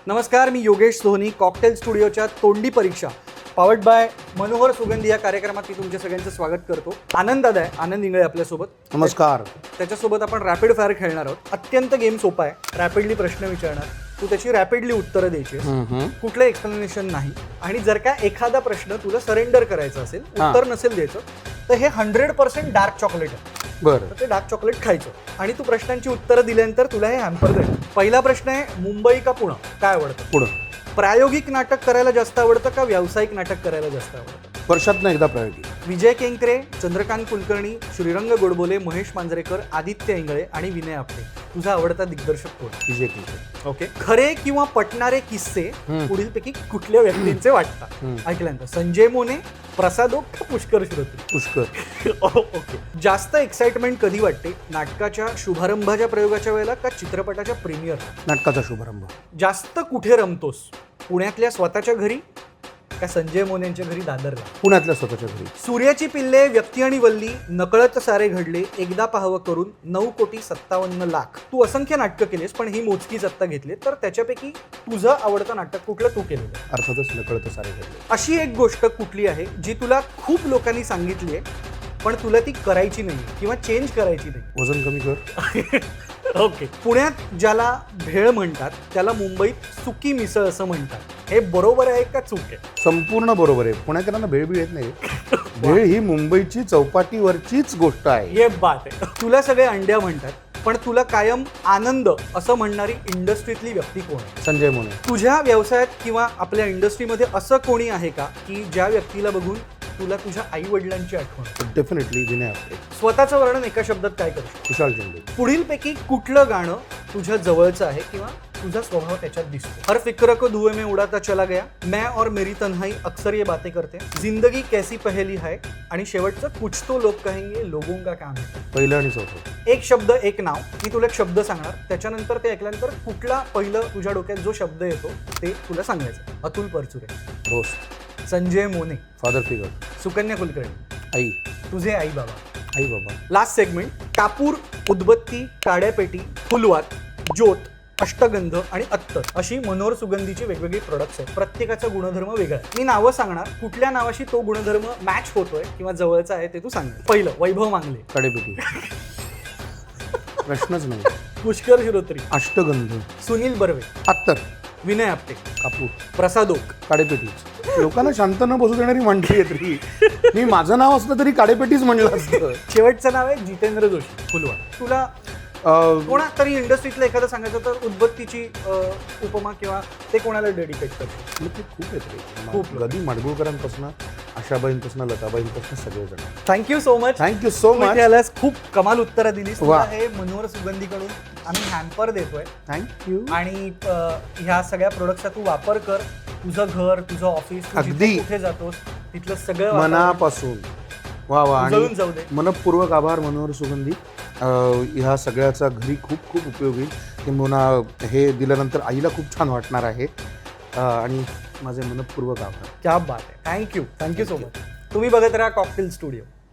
नमस्कार, मी योगेश सोहनी. कॉकटेल स्टुडिओच्या तोंडी परीक्षा पावर्ड बाय मनोहर सुगंधी या कार्यक्रमात मी तुमच्या सगळ्यांचं स्वागत करतो. आनंद दादा आहे, आनंद इंगळे आपल्यासोबत. नमस्कार. त्याच्यासोबत आपण रॅपिड फायर खेळणार आहोत. अत्यंत गेम सोपा आहे. रॅपिडली प्रश्न विचारणार, तू त्याची रॅपिडली उत्तरं द्यायची, कुठलं एक्सप्लेनेशन नाही. आणि जर का एखादा प्रश्न तुला सरेंडर करायचा असेल, उत्तर नसेल द्यायचं, तर हे 100% डार्क चॉकलेट आहे. बरं, तर ते डार्क चॉकलेट खायचं आणि तू प्रश्नांची उत्तरं दिल्यानंतर तुला हे हॅम्पर देईल. पहिला प्रश्न आहे, मुंबई का पुणे काय आवडतं? पुढं. प्रायोगिक नाटक करायला जास्त आवडतं का व्यावसायिक नाटक करायला जास्त आवडतं? वर्षातनं एकदा प्रायोगिक. विजय केंकरे, चंद्रकांत कुलकर्णी, श्रीरंग गोडबोले, महेश मांजरेकर, आदित्य इंगळे आणि विनय आपटे. तुझा आवडता दिग्दर्शक कोण? विजय केंकरे. ओके. खरे किंवा पटणारे किस्से पुढीलपैकी कुठल्या व्यक्तींचे वाटतात? ऐकल्यानंतर संजय मोने, प्रसादोक का पुष्कर श्रोत्री? पुष्कर. ओके. जास्त एक्साइटमेंट कधी वाटते, नाटकाच्या शुभारंभाच्या प्रयोगाच्या वेळेला का चित्रपटाच्या प्रीमियर? नाटकाचा शुभारंभ. जास्त कुठे रमतोस, पुण्यातल्या स्वतःच्या घरी का संजय मोने यांच्या घरी दादरला? पुण्यातल्या स्वतःच्या घरी. सूर्याची पिल्ले, व्यक्ती आणि वल्ली, नकळत सारे घडले, एकदा पाहावं करून, 9,57,00,000. तू असंख्य नाटकं केलीस, पण ही मोजकीच आत्ता घेतली. तर त्याच्यापैकी तुझं आवडतं नाटक कुठलं तू केलेलं? अर्थातच नकळत सारे घडले. अशी एक गोष्ट कुठली आहे जी तुला खूप लोकांनी सांगितली आहे पण तुला ती करायची नाही किंवा चेंज करायची नाही? वजन कमी कर. ओके. पुण्यात ज्याला भेळ म्हणतात त्याला मुंबईत सुकी मिसळ असं म्हणतात. हे बरोबर आहे का चूक आहे? संपूर्ण बरोबर आहे. पुणेकरांना भेळ बी येत नाही. भेळ ही मुंबईची चौपाटीवरचीच गोष्ट आहे. हे बात आहे. तुला सगळे अंड्या म्हणतात पण तुला कायम आनंद असं म्हणणारी इंडस्ट्रीतली व्यक्ती कोण आहे? संजय मोने. तुझ्या व्यवसायात किंवा आपल्या इंडस्ट्रीमध्ये असं कोणी आहे का की ज्या व्यक्तीला बघून तुला तुझ्या आई वडिलांची आठवण? डेफिनेटली विनय आपटे. स्वतःचं वर्णन एका शब्दात काय करशील? कुशाल चेंडू. पुढीलपैकी कुठलं गाणं तुझ्या जवळचं आहे किंवा तुझा स्वभाव त्याच्यात दिसतो? हर फिक्र को धुएं में उड़ाता चला गया, मैं और मेरी तन्हाई अक्सर ये बातें करते, जिंदगी कैसी पहेली है, आणि शेवटचं कुछ तो लोग कहेंगे लोगों का काम है. पहिलं आणि चौथं. एक शब्द एक नाव. मी तुला एक शब्द सांगणार, त्याच्यानंतर ते ऐकल्यानंतर कुठला पहिलं तुझ्या डोक्यात जो शब्द येतो ते तुला सांगायचं. अतुल परचुरे, दोस्त. संजय मोने, फादर फिगर. सुकन्या कुलकर्णी, आई. तुझे आई बाबा. आई बाबा. लास्ट सेगमेंट, कापूर, उदबत्ती, काड्यापेटी, फुलवात, ज्योत, अष्टगंध आणि अत्तर अशी मनोहर सुगंधीची वेगवेगळी प्रोडक्ट्स आहेत. प्रत्येकाचा गुणधर्म वेगळा आहे. मी नावं सांगणार, कुठल्या नावाशी तो गुणधर्म मॅच होतोय किंवा जवळचा आहे ते तू सांग. पहिलं, वैभव मांगले. काडेपेटी. प्रश्नच नाही. पुष्कर श्रोत्री. अष्टगंध. सुनील बर्वे. अत्तर. विनय आपटे. कापूर. प्रसादोक. काडेपेटी. लोकांना शांत न बसू देणारी मंडळी आहे तरी. मी माझं नाव असलं तरी काडेपेटीच म्हणलं असतं. शेवटचं नाव आहे जितेंद्र जोशी, फुलवात. तुला कोणा तरी इंडस्ट्रीतलं एखादं सांगायचं तर उदबत्तीची उपमा किंवा ते कोणाला डेडिकेट करते? ते खूप आहेत रे. खूप. गदी माडगुळकरांपासून, आशाबाईंपासून, लताबाईंपासून सगळेजण. Thank you so much. Thank you so much. यालाच खूप कमाल उत्तरं दिलीस. वा. तुला हे मनोहर सुगंधीकडून आम्ही हॅम्पर देतोय. थँक्यू. आणि ह्या सगळ्या प्रोडक्टचा तू वापर कर. तुझं घर, तुझं ऑफिस, अगदी. कुठे जातोस तिथलं सगळं वातावरण मनापासून. वा वा. जळून आणि जाऊ दे. मनपूर्वक आभार मनोहर सुगंधी. ह्या सगळ्याचा घरी खूप खूप उपयोग होईल. किंवा हे दिल्यानंतर आईला खूप छान वाटणार आहे. आणि माझे मनपूर्वक आभार. क्या बात आहे. Thank you so much. तुम्ही बघत राहा कॉकटेल स्टुडिओ.